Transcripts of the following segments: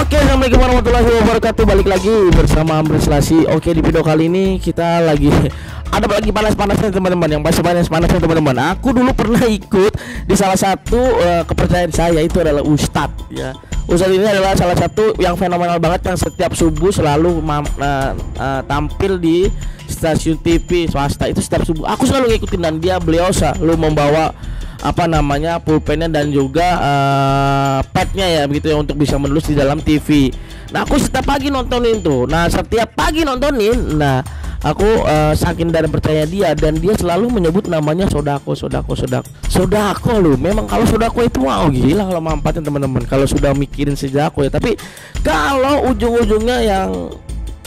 Oke, assalamualaikum warahmatullahi wabarakatuh. Balik lagi bersama Amri Selasi. Oke, di video kali ini kita lagi ada lagi panas-panasnya teman-teman. Yang pasti panas-panasnya teman-teman. Aku dulu pernah ikut di salah satu kepercayaan saya itu adalah Ustadz ya. Ustadz ini adalah salah satu yang fenomenal banget, yang setiap subuh selalu tampil di stasiun TV swasta itu setiap subuh. Aku selalu ngikutin dan beliau selalu membawa pulpennya dan juga padnya ya begitu ya, untuk bisa menulis di dalam TV. Nah, aku setiap pagi nontonin tuh. Nah, setiap pagi nontonin. Nah, aku saking dan percaya dia, dan dia selalu menyebut namanya sodako loh. Memang kalau sodako itu wow gila kalau manfaatnya teman-teman. Kalau sudah mikirin sejako ya. Tapi kalau ujung-ujungnya yang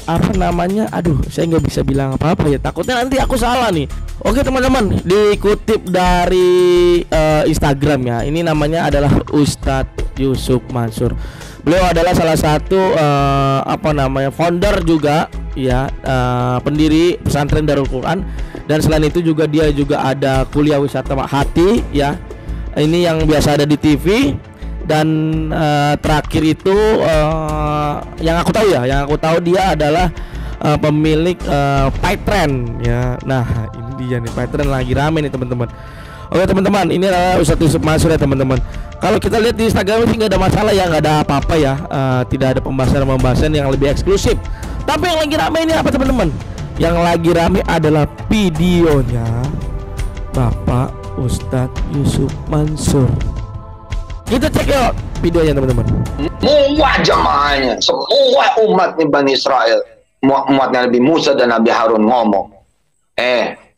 aduh, saya nggak bisa bilang apa-apa ya, takutnya nanti aku salah nih. Oke teman-teman, dikutip dari Instagram ya, ini namanya adalah Ustadz Yusuf Mansur. Beliau adalah salah satu founder juga ya, pendiri pesantren Darul Quran, dan selain itu juga dia juga ada kuliah wisata hati ya, ini yang biasa ada di TV. Dan terakhir itu yang aku tahu dia adalah pemilik Pytrend ya. Nah, ini dia nih, Pytrend lagi rame nih teman-teman. Oke teman-teman, ini adalah Ustadz Yusuf Mansur ya teman-teman. Kalau kita lihat di Instagram sih nggak ada masalah ya, nggak ada apa-apa ya, tidak ada pembahasan yang lebih eksklusif. Tapi yang lagi rame ini apa teman-teman? Yang lagi rame adalah videonya Bapak Ustadz Yusuf Mansur. Kita cek yuk videonya teman-teman. Semua jemaahnya, semua umatnya Bani Israel, umatnya Nabi Musa dan Nabi Harun ngomong,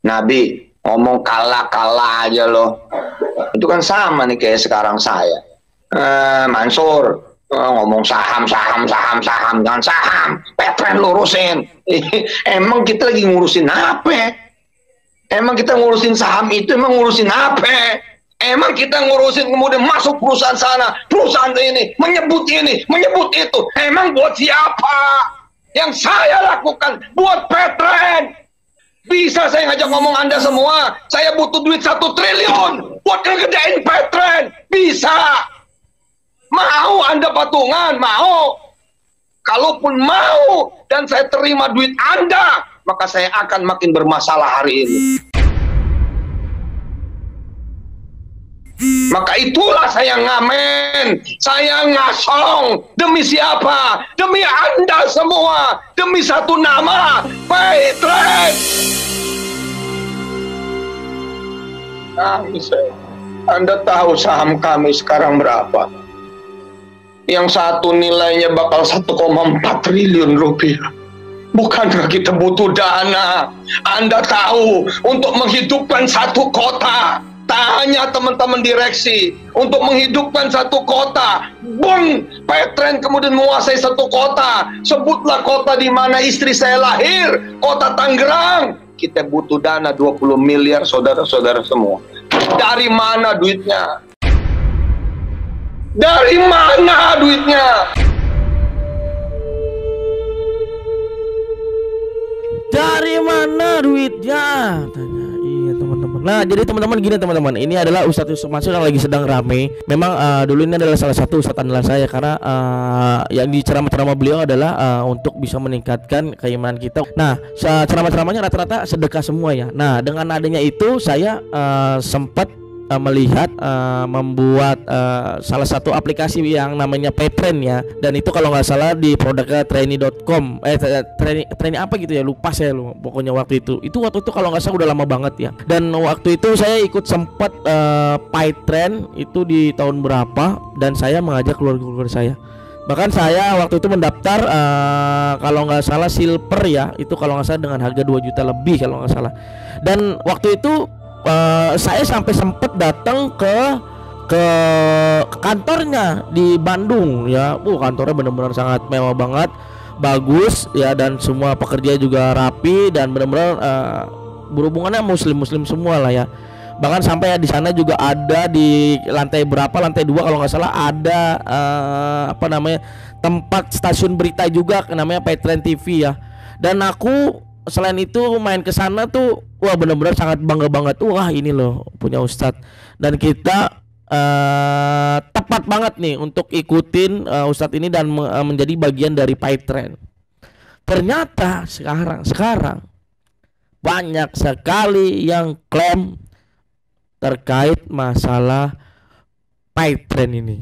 Nabi ngomong kalah aja loh. Itu kan sama nih kayak sekarang saya, Mansur ngomong saham, jangan saham, Pytrend lurusin. Emang kita lagi ngurusin apa? Emang kita ngurusin saham itu, emang ngurusin apa? Emang kita ngurusin kemudian masuk perusahaan sana, perusahaan ini, menyebut itu. Emang buat siapa? Yang saya lakukan buat Pytrend. Bisa saya ngajak ngomong Anda semua, saya butuh duit 1 triliun buat ngegedein Pytrend. Bisa. Mau Anda patungan? Mau. Kalaupun mau dan saya terima duit Anda, maka saya akan makin bermasalah hari ini. Maka itulah saya ngamen, saya ngasong. Demi siapa? Demi Anda semua, demi satu nama, Pytrend. Anda tahu saham kami sekarang berapa? Yang satu nilainya bakal 1,4 triliun rupiah. Bukankah kita butuh dana? Anda tahu, untuk menghidupkan satu kota, tanya teman-teman direksi, untuk menghidupkan satu kota, Pytrend kemudian menguasai satu kota. Sebutlah kota di mana istri saya lahir, kota Tangerang. Kita butuh dana 20 miliar saudara-saudara semua. Dari mana duitnya? Dari mana duitnya? Dari mana duitnya? Tanya. Iya teman-teman. Nah, jadi teman-teman gini teman-teman, ini adalah Ustadz Yusuf Mansur yang lagi sedang rame. Memang dulu ini adalah salah satu ustadz andalan saya, karena yang di ceramah-ceramah beliau adalah untuk bisa meningkatkan keimanan kita. Nah, ceramah-ceramahnya rata-rata sedekah semua ya. Nah, dengan adanya itu saya sempat melihat membuat salah satu aplikasi yang namanya Pytrend ya, dan itu kalau nggak salah di produknya trainee.com trainee apa gitu ya, lupa saya pokoknya waktu itu kalau nggak salah udah lama banget ya. Dan waktu itu saya ikut sempat Pytrend itu di tahun berapa, dan saya mengajak keluarga saya. Bahkan saya waktu itu mendaftar kalau nggak salah silver ya, itu kalau nggak salah dengan harga 2 juta lebih kalau nggak salah. Dan waktu itu saya sampai sempet datang ke kantornya di Bandung ya. Kantornya benar-benar sangat mewah banget, bagus ya, dan semua pekerja juga rapi, dan benar-benar berhubungannya muslim semua lah ya. Bahkan sampai di sana juga ada di lantai 2 kalau nggak salah ada tempat stasiun berita juga namanya Pytrend TV ya. Dan aku selain itu main ke sana tuh, wah benar-benar sangat bangga banget. Wah ini loh punya Ustadz, dan kita tepat banget nih untuk ikutin Ustadz ini dan menjadi bagian dari PyTrend. Ternyata sekarang banyak sekali yang klaim terkait masalah PyTrend ini.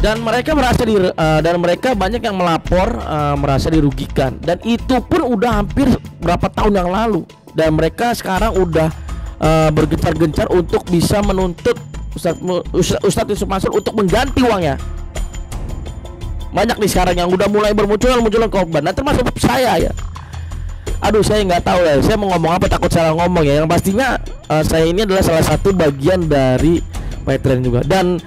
Dan mereka mereka banyak yang melapor merasa dirugikan, dan itu pun udah hampir berapa tahun yang lalu, dan mereka sekarang udah bergencar-gencar untuk bisa menuntut Ustadz Yusuf Mansur untuk mengganti uangnya. Banyak nih sekarang yang udah mulai bermunculan korban, nah termasuk saya ya. Aduh, saya nggak tahu ya, saya mau ngomong apa, takut salah ngomong ya. Yang pastinya saya ini adalah salah satu bagian dari PyTrend juga. Dan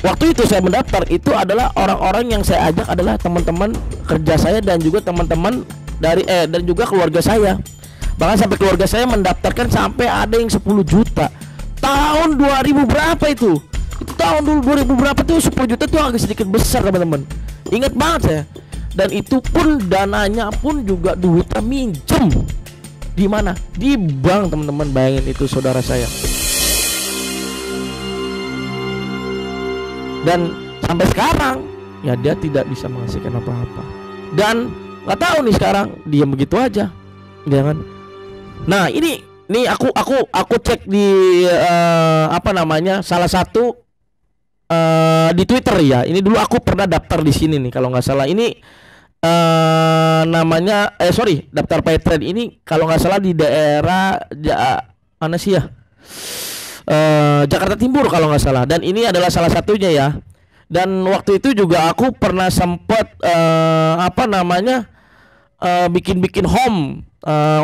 waktu itu saya mendaftar, itu adalah orang-orang yang saya ajak adalah teman-teman kerja saya dan juga teman-teman dari dan juga keluarga saya. Bahkan sampai keluarga saya mendaftarkan sampai ada yang 10 juta. Tahun 2000 berapa itu? Itu tahun dulu 2000 berapa tuh, 10 juta tuh agak sedikit besar teman-teman. Ingat banget saya. Dan itu pun dananya pun juga duitnya minjem. Di mana? Di bank, teman-teman. Bayangin itu saudara saya. Dan sampai sekarang ya dia tidak bisa menghasilkan apa-apa. Dan nggak tahu nih sekarang dia begitu aja, ya kan? Nah ini aku cek di salah satu di Twitter ya. Ini dulu aku pernah daftar di sini nih kalau nggak salah. Ini daftar PyTrend ini kalau nggak salah di daerah mana sih ya? Jakarta Timur kalau nggak salah, dan ini adalah salah satunya ya. Dan waktu itu juga aku pernah sempat bikin home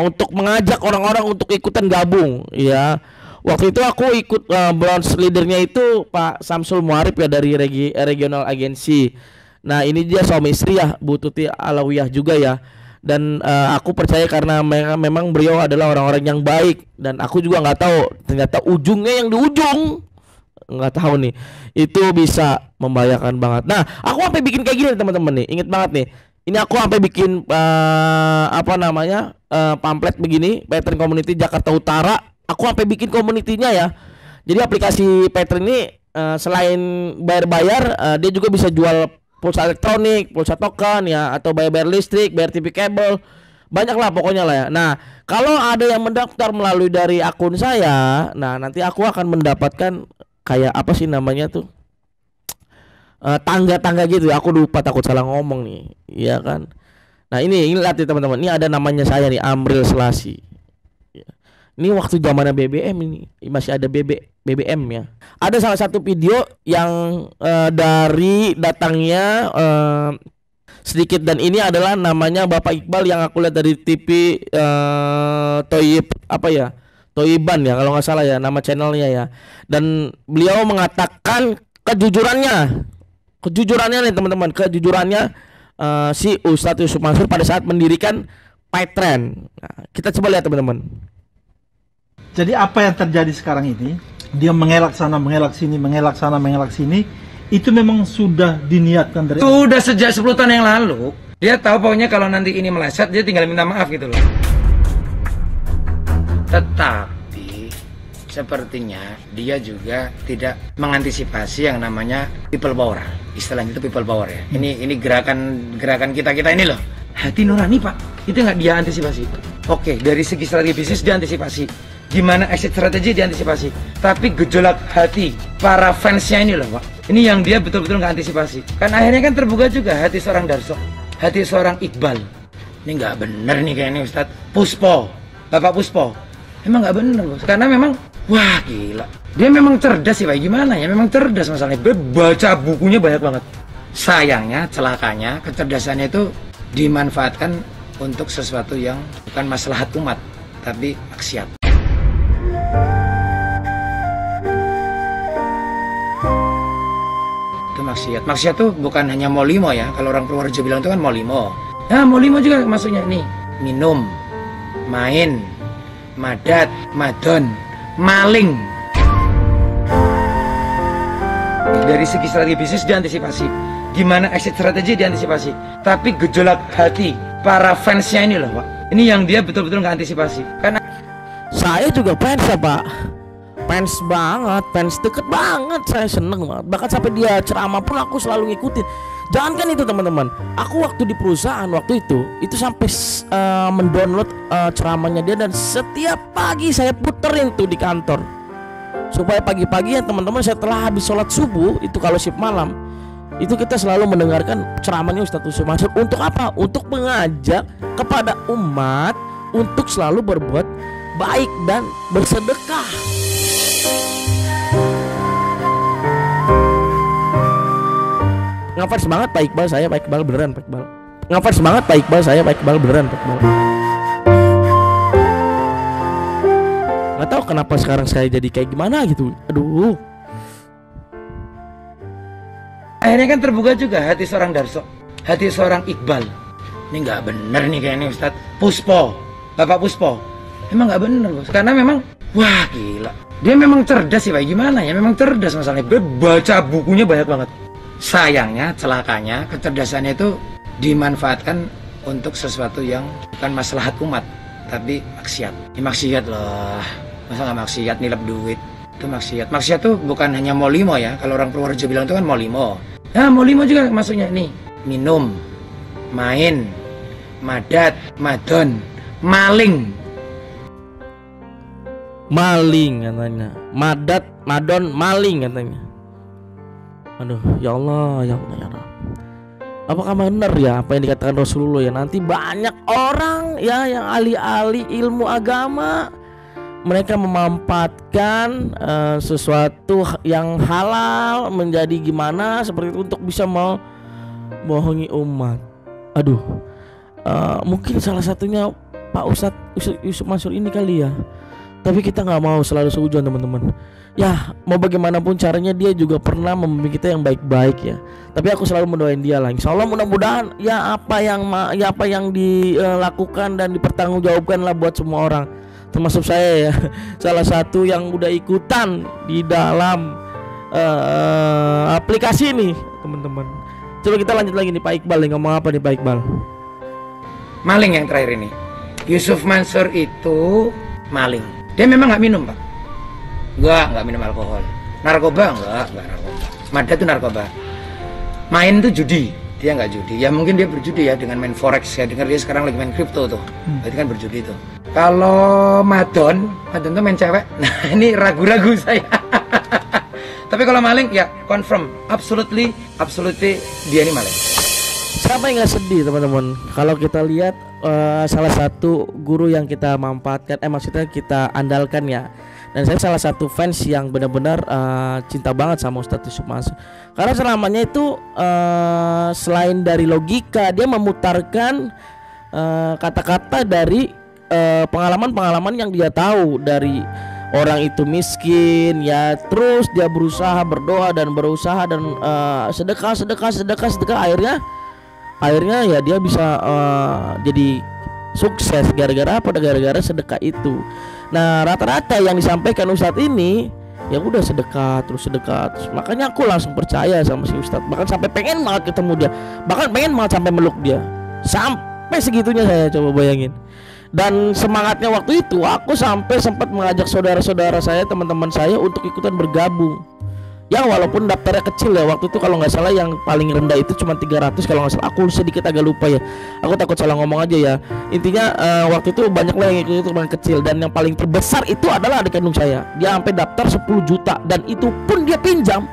untuk mengajak orang-orang untuk ikutan gabung ya. Waktu itu aku ikut bronze leadernya itu Pak Samsul Muarif ya dari regional agensi. Nah ini dia suami istri ya, Bu Tuti Alawiyah juga ya. Dan aku percaya karena memang beliau adalah orang-orang yang baik, dan aku juga nggak tahu ternyata ujungnya yang di ujung nggak tahu nih itu bisa membahayakan banget. Nah aku sampai bikin kayak gini teman-teman nih, inget banget nih, ini aku sampai bikin pamflet begini, PyTrend Community Jakarta Utara. Aku sampai bikin komunitinya ya. Jadi aplikasi PyTrend ini selain bayar-bayar, dia juga bisa jual pulsa elektronik, pulsa token ya, atau bayar listrik, bayar TV kabel, banyak lah pokoknya lah ya. Nah kalau ada yang mendaftar melalui dari akun saya, nah nanti aku akan mendapatkan kayak apa sih namanya tuh, tangga-tangga gitu ya. Aku lupa, takut salah ngomong nih, ya kan. Nah ini lihat nih teman-teman, ini ada namanya saya nih, Amril Selasi. Ini waktu zamannya BBM, ini masih ada BBM ya. Ada salah satu video yang dari datangnya sedikit, dan ini adalah namanya Bapak Iqbal yang aku lihat dari TV Toyiban ya kalau nggak salah ya nama channelnya ya. Dan beliau mengatakan kejujurannya nih teman-teman, kejujurannya si Ustadz Yusuf Mansur pada saat mendirikan PyTrend. Nah, kita coba lihat teman-teman. Jadi apa yang terjadi sekarang ini, dia mengelak sana, mengelak sini, mengelak sana, mengelak sini, itu memang sudah diniatkan dari sudah sejak 10 tahun yang lalu. Dia tahu pokoknya kalau nanti ini meleset, dia tinggal minta maaf gitu loh. Tetapi sepertinya dia juga tidak mengantisipasi yang namanya people power. Istilahnya itu people power ya. Ini gerakan kita ini loh. Hati nurani Pak, itu nggak dia antisipasi. Oke, dari segi strategi bisnis dia antisipasi. Gimana exit strategi diantisipasi, tapi gejolak hati para fansnya ini loh Pak, ini yang dia betul-betul nggak antisipasi. Kan akhirnya kan terbuka juga hati seorang Darso, hati seorang Iqbal. Ini nggak bener nih kayaknya Ustadz Puspo, Bapak Puspo, emang nggak bener Bos. Karena memang wah gila, dia memang cerdas sih Pak. Gimana ya, memang cerdas masalahnya. Dia baca bukunya banyak banget. Sayangnya, celakanya, kecerdasannya itu dimanfaatkan untuk sesuatu yang bukan maslahat umat, tapi maksiat. Maksiat tuh bukan hanya molimo ya. Kalau orang Purworejo bilang itu kan molimo. Nah molimo juga maksudnya nih, minum, main, madat, madon, maling. Dari segi strategi bisnis diantisipasi, gimana exit strategi diantisipasi, tapi gejolak hati para fansnya ini loh Pak, ini yang dia betul-betul nggak antisipasi. Karena Saya juga fans ya Pak, fans banget, fans deket banget, saya seneng banget. Bahkan sampai dia ceramah pun aku selalu ngikutin. Jangankan itu teman-teman, aku waktu di perusahaan waktu itu sampai mendownload ceramahnya dia, dan setiap pagi saya puterin tuh di kantor, supaya pagi-pagi ya teman-teman setelah habis sholat subuh itu kalau shift malam itu kita selalu mendengarkan ceramahnya Ustadz Yusuf Mansur. Untuk apa? Untuk mengajak kepada umat untuk selalu berbuat baik dan bersedekah. Ngefans banget Pak Iqbal, saya Pak Iqbal beneran Pak Iqbal. Ngefans banget Pak Iqbal, saya Pak Iqbal beneran Pak Iqbal. Nggak tahu kenapa sekarang saya jadi kayak gimana gitu. Aduh. Akhirnya kan terbuka juga hati seorang Darso, hati seorang Iqbal. Ini nggak bener nih kayaknya Ustadz Puspo, Bapak Puspo. Emang nggak bener bos, karena memang wah gila. Dia memang cerdas sih Pak, gimana ya? Memang cerdas masalahnya. Dia baca bukunya banyak banget. Sayangnya, celakanya, kecerdasannya itu dimanfaatkan untuk sesuatu yang bukan maslahat umat, tapi maksiat. Ini maksiat loh. Masa nggak maksiat nilap duit? Itu maksiat. Maksiat tuh bukan hanya molimo ya. Kalau orang Purworejo bilang itu kan molimo. Nah, molimo juga maksudnya nih, minum, main, madat, madon, maling. Maling katanya. Madat, madon, maling katanya. Aduh, ya Allah, ya Allah, ya Allah. Apakah benar ya apa yang dikatakan Rasulullah ya? Nanti banyak orang ya yang ahli-ahli ilmu agama, mereka memanfaatkan sesuatu yang halal menjadi gimana seperti itu untuk bisa membohongi umat. Aduh, mungkin salah satunya Pak Ustadz Yusuf Mansur ini kali ya. Tapi kita nggak mau selalu seujuan teman-teman. Ya mau bagaimanapun caranya dia juga pernah membimbing kita yang baik-baik ya. Tapi aku selalu mendoain dia lah. Insya Allah mudah-mudahan ya apa yang dilakukan dan dipertanggungjawabkan lah buat semua orang, termasuk saya ya. Salah satu yang udah ikutan di dalam aplikasi ini teman-teman. Coba kita lanjut lagi nih Pak Iqbal nih, ngomong apa nih Pak Iqbal? Maling yang terakhir ini. Yusuf Mansur itu maling. Dia memang nggak minum Pak. Nggak minum alkohol. Narkoba nggak narkoba. Mada itu narkoba. Main tuh judi, dia nggak judi. Ya mungkin dia berjudi ya dengan main forex. Ya dengar dia sekarang lagi main kripto tuh. Berarti kan berjudi tuh. Kalau madon tuh main cewek. Nah ini ragu-ragu saya. Tapi kalau maling ya confirm, absolutely dia ini maling. Siapa yang nggak sedih teman-teman kalau kita lihat salah satu guru yang kita manfaatkan, maksudnya kita andalkan ya. Dan saya salah satu fans yang benar-benar cinta banget sama Ustadz Yusuf Mansur. Karena selamanya itu selain dari logika, dia memutarkan kata-kata dari pengalaman-pengalaman yang dia tahu dari orang itu miskin ya, terus dia berusaha berdoa dan berusaha dan sedekah akhirnya ya dia bisa jadi sukses gara-gara apa? Gara-gara sedekah itu. Nah rata-rata yang disampaikan Ustadz ini ya udah sedekah terus. Makanya aku langsung percaya sama si Ustadz, bahkan sampai pengen banget ketemu dia, bahkan pengen banget sampai meluk dia, sampai segitunya saya coba bayangin. Dan semangatnya waktu itu aku sampai sempat mengajak saudara-saudara saya, teman-teman saya untuk ikutan bergabung. Ya walaupun daftarnya kecil ya, waktu itu kalau nggak salah yang paling rendah itu cuma 300 kalau nggak salah. Aku sedikit agak lupa ya, aku takut salah ngomong aja ya. Intinya waktu itu banyak lah yang ikut itu paling kecil, dan yang paling terbesar itu adalah adik kandung saya. Dia sampai daftar 10 juta, dan itu pun dia pinjam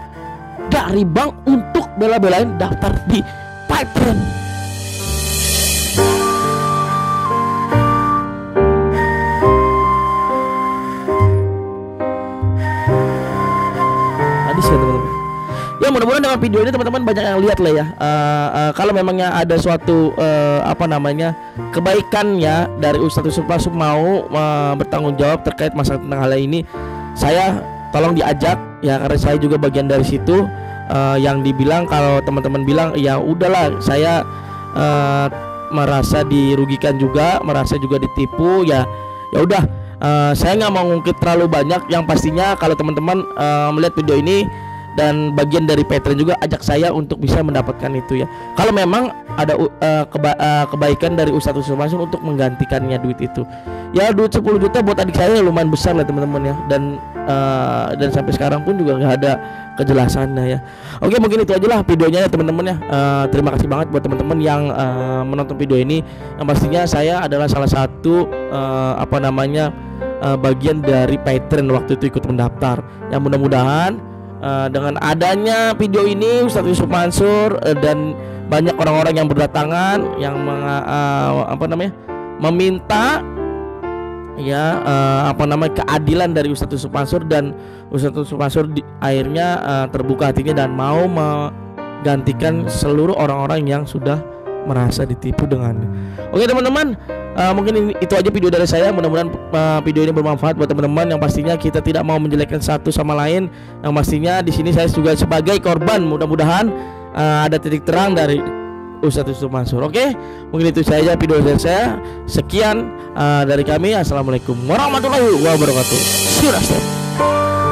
dari bank untuk bela-belain daftar di Patreon. Ya teman-teman. Ya mudah-mudahan dengan video ini teman-teman banyak yang lihat lah ya. Kalau memangnya ada suatu kebaikan ya dari Ustadz Yusuf Mansur mau bertanggung jawab terkait masalah tentang hal ini, saya tolong diajak ya, karena saya juga bagian dari situ. Yang dibilang kalau teman-teman bilang ya udahlah, saya merasa dirugikan juga, merasa juga ditipu ya udah. Saya nggak mau ngungkit terlalu banyak. Yang pastinya kalau teman-teman melihat video ini dan bagian dari Patreon juga ajak saya untuk bisa mendapatkan itu ya. Kalau memang ada kebaikan dari Ustadz Yusuf Mansur untuk menggantikannya duit itu. Ya duit 10 juta buat adik saya lumayan besar lah teman-teman ya. Dan sampai sekarang pun juga nggak ada kejelasannya ya. Oke, mungkin itu aja lah videonya ya teman-teman ya. Terima kasih banget buat teman-teman yang menonton video ini. Yang pastinya saya adalah salah satu bagian dari Patreon waktu itu ikut mendaftar. Yang mudah-mudahan dengan adanya video ini Ustadz Yusuf Mansur dan banyak orang-orang yang berdatangan yang meminta ya keadilan dari Ustadz Yusuf Mansur, dan Ustadz Yusuf Mansur akhirnya terbuka hatinya dan mau menggantikan seluruh orang-orang yang sudah merasa ditipu dengannya. Oke teman-teman, mungkin itu aja video dari saya. Mudah-mudahan video ini bermanfaat buat teman-teman. Yang pastinya kita tidak mau menjelekkan satu sama lain. Yang pastinya di sini saya juga sebagai korban. Mudah-mudahan ada titik terang dari Ustadz Yusuf Mansur. Oke, mungkin itu saja video dari saya. Sekian dari kami. Assalamualaikum warahmatullahi wabarakatuh. See you next time.